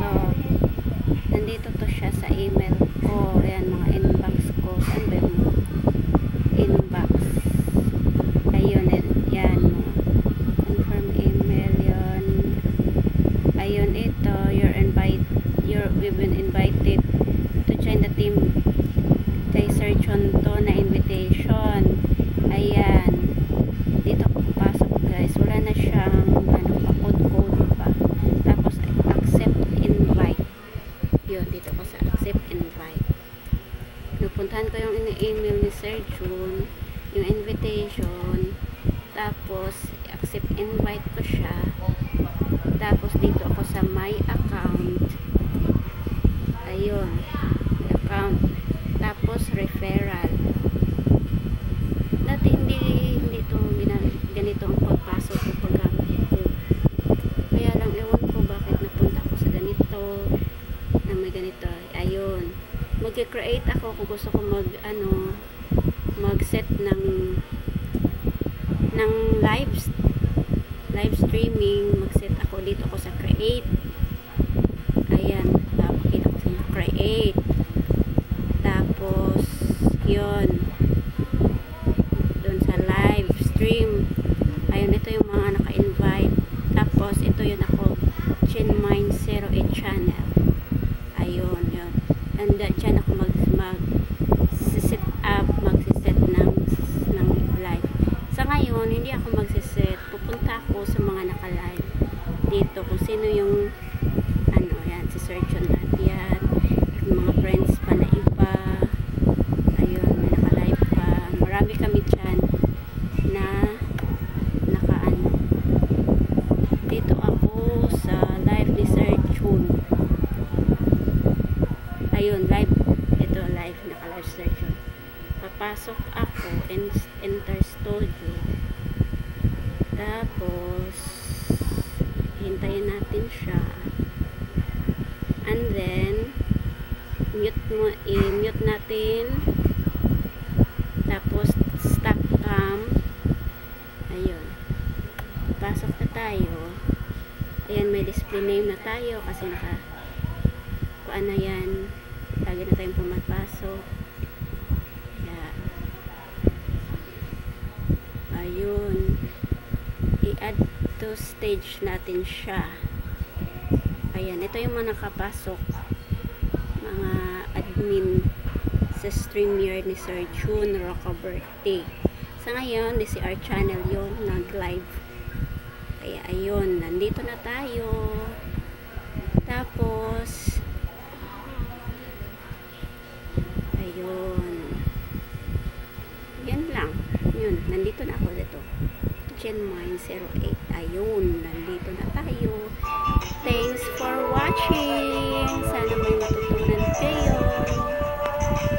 ito. Nandito to siya sa email ko. Ayan, mga inbox ko. Saan ba yung inbox? Ayun, yan. Confirm email yun. Ayun, ito. We've been invited to join the team. Kay Sir John to na invitation. Ayan. Dito ako papasok, guys. Wala na siyang pa-code pa. Tapos, accept invite. Yun, dito ko sa accept invite. Napuntahan ko yung email ni Sir Jun, yung invitation. Tapos, accept invite ko siya. Tapos, dito ako sa my account. Ayun. My account. Tapos, referral. Dati, hindi ito ganito ang pagpasok o paggamit ko. Kaya lang, ewan ko bakit napunta ako sa ganito. Na may ganito. Ayun. Mag-create ako kung gusto ko mag-set ng live streaming. Mag-set ako dito ako sa create. Ayan. Pakita ko sa inyo. Create. Tapos, yun. Doon sa live stream. Ayun, ito yung mga naka-invite. Tapos, ito yun ako. Chinmine 08 channel. Ayun, yun. And dyan ako mag-set up, mag-set ng live. Sa ngayon, hindi ako mag-set. Pupunta ako sa mga naka-live dito. Kung sino yung yan, si Sir John lahat yan. Yung mga friends pa na iba. Ayun, may naka-live pa. Marami kami dyan na dito ako sa live ni Sir John. Ayun, live. Ito, live. Naka-live Sir John. Papasok ako, enter studio. Tapos, hintayin natin siya. And then, i-mute natin. Tapos, stop cam. Ayun. Pasok na tayo. Ayan, may display name na tayo kasi kuan na yan. Lagi na tayong pumapasok. Ayan. Ayun. I-add to stage natin siya. Ayan, ito yung mga nakapasok. Mga admin sa streamer ni Sir Jun Rockaberty. Sa ngayon, this is our channel yung nag-live. Kaya ayun, nandito na tayo. Tapos ayun. Yan lang. Yun, nandito na ako dito. Chinmine 08. Ayun, nandito na tayo. Thanks for watching. Sana may matutunan kayo.